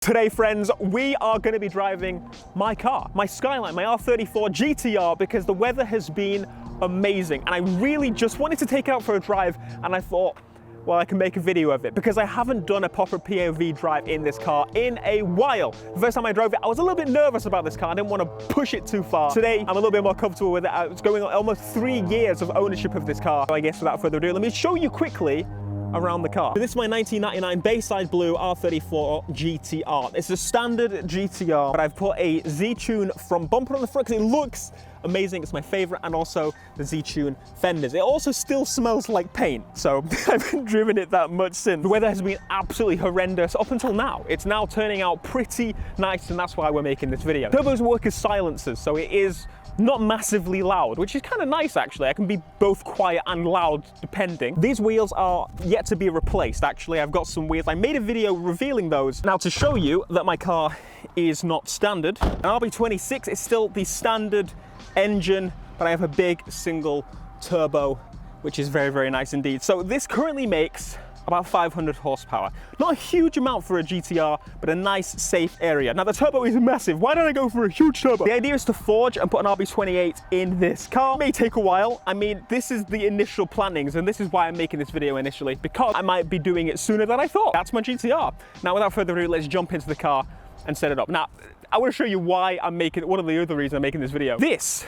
Today, friends, we are going to be driving my car, my Skyline, my R34 GTR, because the weather has been amazing. And I really just wanted to take it out for a drive, and I thought, well, I can make a video of it because I haven't done a proper POV drive in this car in a while. The first time I drove it, I was a little bit nervous about this car. I didn't want to push it too far. Today, I'm a little bit more comfortable with it. It's going on almost 3 years of ownership of this car. So I guess without further ado, let me show you quickly around the car. So this is my 1999 Bayside Blue R34 GTR. It's a standard GTR, but I've put a Z-Tune front bumper on the front because it looks amazing. It's my favorite, and also the Z-Tune fenders. It also still smells like paint, so I haven't driven it that much since. The weather has been absolutely horrendous up until now. It's now turning out pretty nice, and that's why we're making this video. Turbos work as silencers, so it is not massively loud, which is kind of nice actually. I can be both quiet and loud depending. These wheels are yet to be replaced actually. I've got some wheels. I made a video revealing those. Now, to show you that my car is not standard, an RB26 is still the standard engine, but I have a big single turbo, which is very, very nice indeed. So this currently makes about 500 horsepower. Not a huge amount for a GTR, but a nice, safe area. Now, the turbo is massive. Why don't I go for a huge turbo? The idea is to forge and put an RB28 in this car. It may take a while. I mean, this is the initial plannings, and this is why I'm making this video initially, because I might be doing it sooner than I thought. That's my GTR. Now, without further ado, let's jump into the car and set it up. Now, I want to show you why I'm making, one of the other reasons I'm making this video. This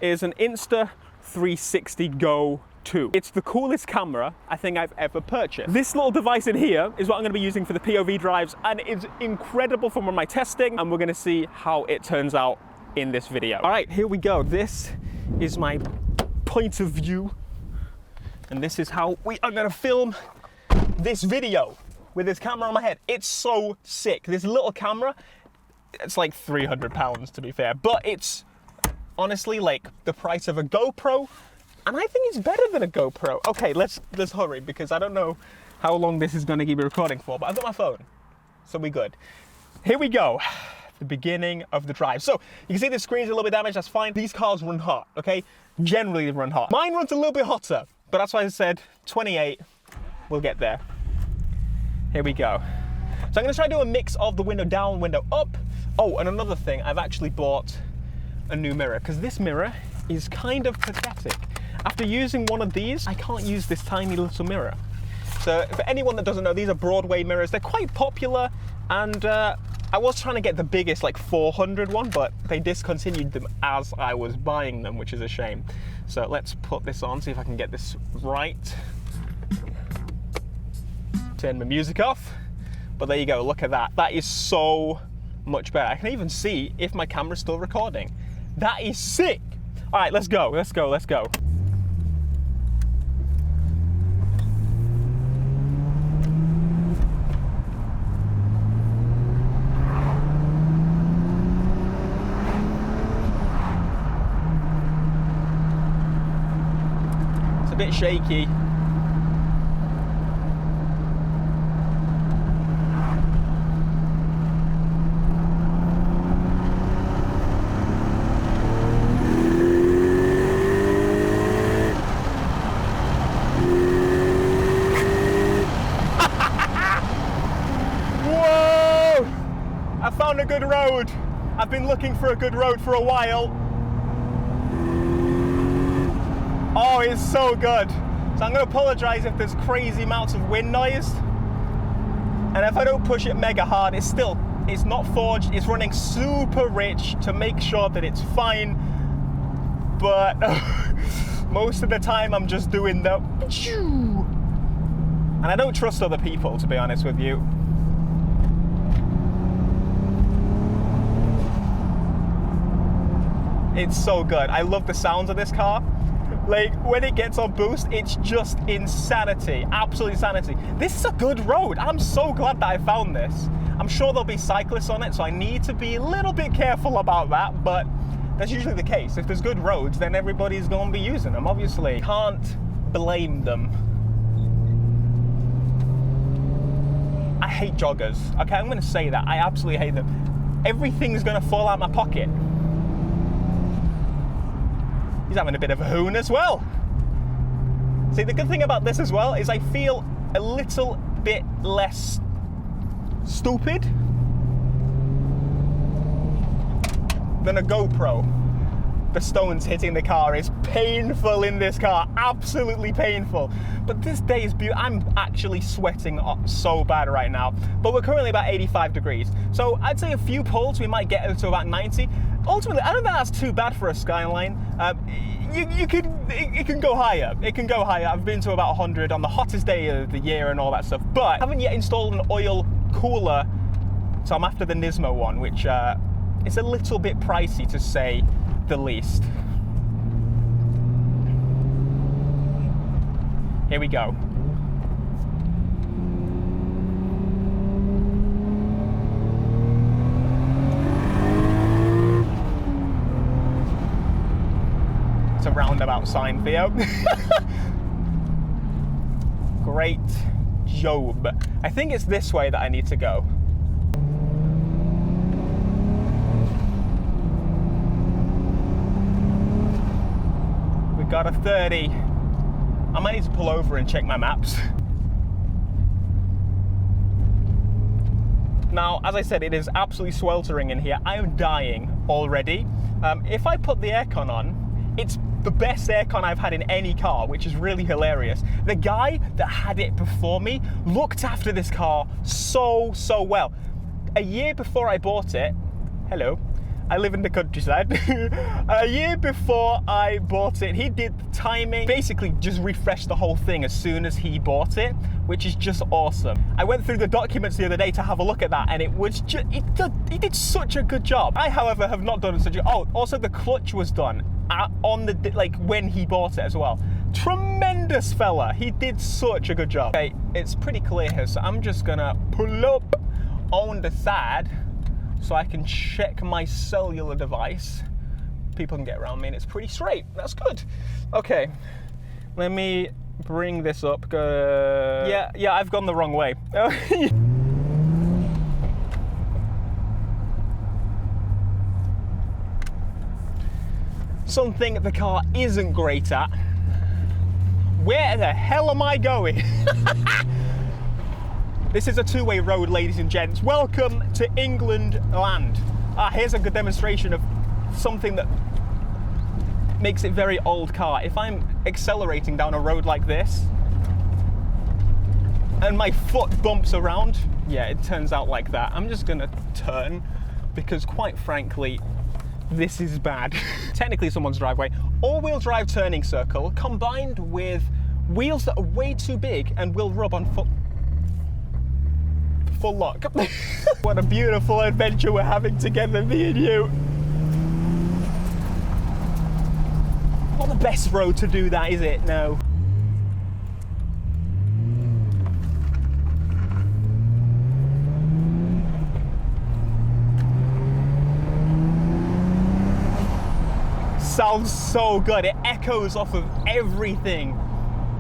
is an Insta360 Go 2. It's the coolest camera I think I've ever purchased. This little device in here is what I'm going to be using for the POV drives, and it's incredible from my testing, and we're going to see how it turns out in this video. All right, here we go. This is my point of view, and this is how we are going to film this video with this camera on my head. It's so sick. This little camera, it's like 300 pounds to be fair, but it's honestly like the price of a GoPro, and I think it's better than a GoPro. Okay, let's hurry because I don't know how long this is going to keep me recording for, but I've got my phone, so we good. Here we go, the beginning of the drive. So you can see the screen's a little bit damaged, that's fine. These cars run hot, okay? Generally they run hot. Mine runs a little bit hotter, but that's why I said 28, we'll get there. Here we go. So I'm going to try to do a mix of the window down, window up. Oh, and another thing, I've actually bought a new mirror because this mirror is kind of pathetic. After using one of these, I can't use this tiny little mirror. So for anyone that doesn't know, these are Broadway mirrors. They're quite popular, and I was trying to get the biggest, like 400 one, but they discontinued them as I was buying them, which is a shame. So let's put this on, see if I can get this right. Turn my music off, but there you go, look at that. That is so much better. I can even see if my camera's still recording. That is sick. All right, let's go, let's go, let's go. It's a bit shaky. I found a good road. I've been looking for a good road for a while. Oh, it's so good. So I'm going to apologize if there's crazy amounts of wind noise. And if I don't push it mega hard, it's not forged. It's running super rich to make sure that it's fine. But most of the time I'm just doing the and I don't trust other people, to be honest with you. It's so good. I love the sounds of this car. Like, when it gets on boost, it's just insanity, absolute insanity. This is a good road. I'm so glad that I found this. I'm sure there'll be cyclists on it, so I need to be a little bit careful about that, but that's usually the case. If there's good roads, then everybody's gonna be using them, obviously. Can't blame them. I hate joggers. Okay, I'm gonna say that. I absolutely hate them. Everything's gonna fall out my pocket. He's having a bit of a hoon as well. See, the good thing about this as well is I feel a little bit less stupid than a GoPro. The stones hitting the car is painful in this car, absolutely painful. But this day is beautiful. I'm actually sweating so bad right now. But we're currently about 85 degrees. So I'd say a few pulls, we might get it to about 90. Ultimately, I don't think that's too bad for a Skyline. It can go higher. It can go higher. I've been to about 100 on the hottest day of the year and all that stuff. But I haven't yet installed an oil cooler. So I'm after the Nismo one, which is a little bit pricey to say the least. Here we go. It's a roundabout sign, Theo. Great job. I think it's this way that I need to go. Got a 30. I might need to pull over and check my maps. Now, as I said, it is absolutely sweltering in here. I am dying already. If I put the aircon on, it's the best aircon I've had in any car, which is really hilarious. The guy that had it before me looked after this car so well. A year before I bought it, hello, I live in the countryside. A year before I bought it, he did the timing, basically just refreshed the whole thing as soon as he bought it, which is just awesome. I went through the documents the other day to have a look at that, and it was just, he did such a good job. I, however, have not done such a, oh, also the clutch was done on the, like, when he bought it as well. Tremendous fella, he did such a good job. Okay, it's pretty clear here, so I'm just gonna pull up on the side so I can check my cellular device. People can get around me and it's pretty straight. That's good. Okay, let me bring this up. Yeah, I've gone the wrong way. Something the car isn't great at. Where the hell am I going? This is a two-way road, ladies and gents. Welcome to England land. Here's a good demonstration of something that makes it very old car. If I'm accelerating down a road like this and my foot bumps around, yeah, it turns out like that. I'm just gonna turn because, quite frankly, this is bad. Technically someone's driveway. All-wheel drive turning circle combined with wheels that are way too big and will rub on foot. Full lock. What a beautiful adventure we're having together, me and you. Not the best road to do that, is it? No. Sounds so good. It echoes off of everything.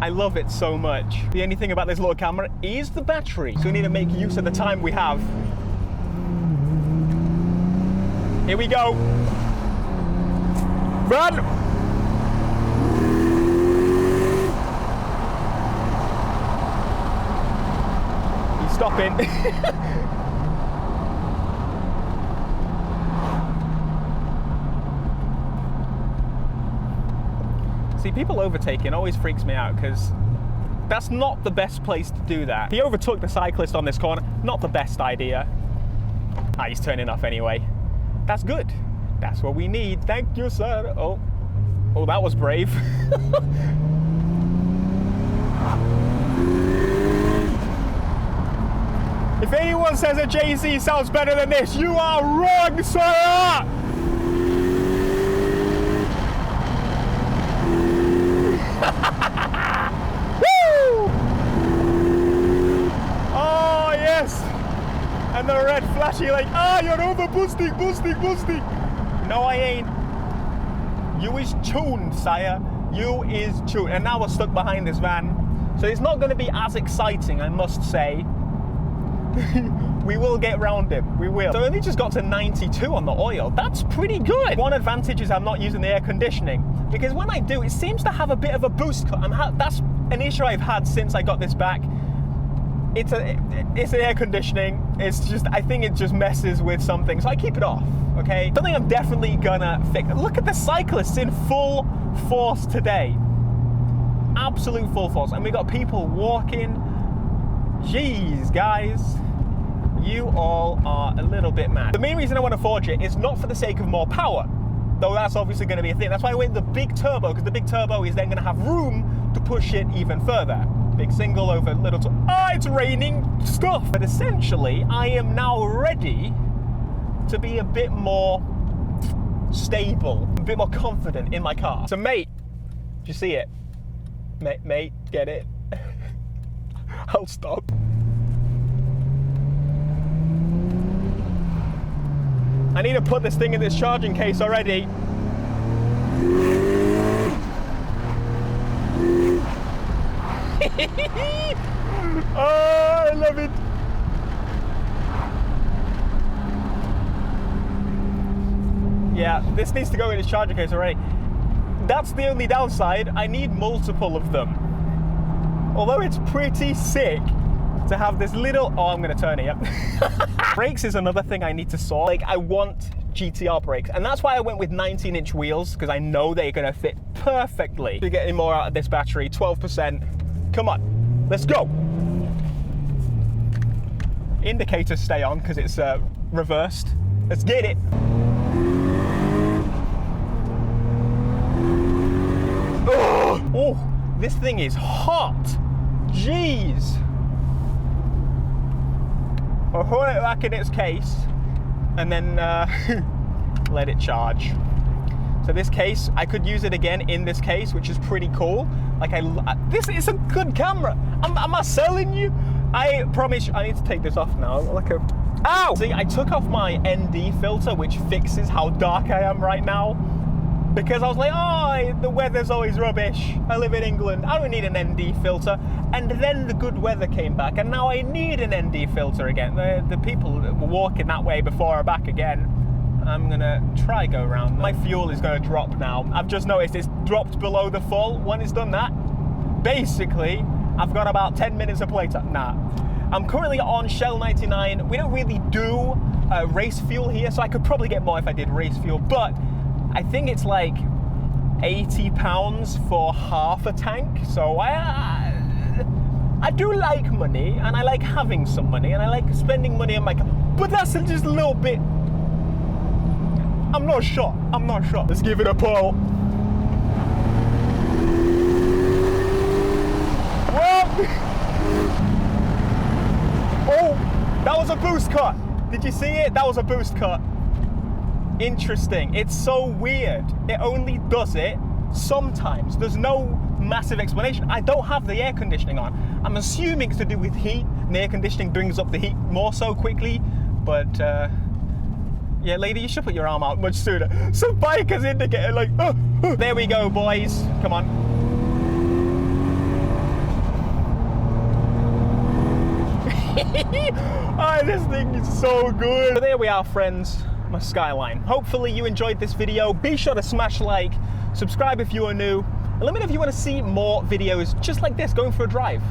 I love it so much. The only thing about this little camera is the battery. So we need to make use of the time we have. Here we go. Run! He's stopping. See, people overtaking always freaks me out because that's not the best place to do that. He overtook the cyclist on this corner. Not the best idea. He's turning off anyway. That's good. That's what we need. Thank you, sir. Oh, that was brave. If anyone says a JC sounds better than this, you are wrong, sir. Woo! Oh yes! And the red flashing like, you're over boosting. No, I ain't. You is tuned, sire. You is tuned. And now we're stuck behind this van. So it's not going to be as exciting, I must say. We will get round him, we will. So I only just got to 92 on the oil. That's pretty good. One advantage is I'm not using the air conditioning, because when I do, it seems to have a bit of a boost cut. That's an issue I've had since I got this back. it's an air conditioning. It's just, I think it just messes with something, so I keep it off, okay? Something I'm definitely gonna fix. Look at the cyclists in full force today. Absolute full force. And we got people walking. Jeez, guys. You all are a little bit mad. The main reason I want to forge it is not for the sake of more power, though that's obviously going to be a thing. That's why I went the big turbo, because the big turbo is then going to have room to push it even further. Big single over little it's raining stuff. But essentially, I am now ready to be a bit more stable, a bit more confident in my car. So mate, do you see it? Mate, get it? I'll stop. I need to put this thing in this charging case already. Oh, I love it. Yeah, this needs to go in its charging case already. That's the only downside. I need multiple of them. Although it's pretty sick to have this little, oh, I'm gonna turn here. Brakes is another thing I need to sort. Like, I want GTR brakes, and that's why I went with 19-inch wheels, because I know they're gonna fit perfectly. You're getting more out of this battery, 12%. Come on, let's go. Indicators stay on because it's reversed. Let's get it. Oh, this thing is hot. Jeez. I'll hold it back in its case and then let it charge. So this case, I could use it again in this case, which is pretty cool. Like, this is a good camera. Am I selling you? I promise you, I need to take this off now. Like a, ow! See, I took off my ND filter, which fixes how dark I am right now. Because I was like, oh, the weather's always rubbish. I live in England. I don't need an ND filter. And then the good weather came back, and now I need an ND filter again. The people that were walking that way before are back again. I'm gonna try go around. My fuel is gonna drop now. I've just noticed it's dropped below the full. When it's done that, basically, I've got about 10 minutes of playtime. Nah. I'm currently on Shell 99. We don't really do race fuel here, so I could probably get more if I did race fuel, but I think it's like £80 for half a tank. So I do like money, and I like having some money, and I like spending money on my car, but that's just a little bit. I'm not sure. Let's give it a pull. Whoa! Oh, that was a boost cut. Did you see it? That was a boost cut. Interesting. It's so weird. It only does it sometimes. There's no massive explanation. I don't have the air conditioning on. I'm assuming it's to do with heat, and the air conditioning brings up the heat more so quickly, but yeah, lady, you should put your arm out much sooner. Some bikers indicated like, oh. There we go, boys. Come on. Oh, this thing is so good. So there we are, friends. My Skyline. Hopefully you enjoyed this video. Be sure to smash like, subscribe if you are new, and let me know if you want to see more videos just like this, going for a drive.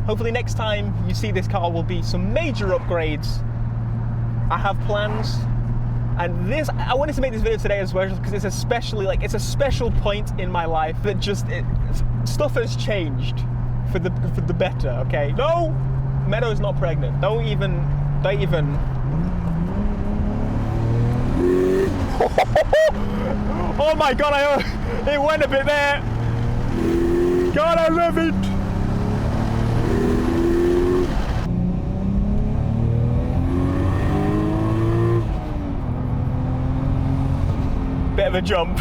Hopefully next time you see this car will be some major upgrades. I have plans. And this, I wanted to make this video today as well because it's especially like, it's a special point in my life that just, stuff has changed for the better, okay? No, Meadow's not pregnant. Don't even. Oh my God, it went a bit there. God, I love it. Bit of a jump.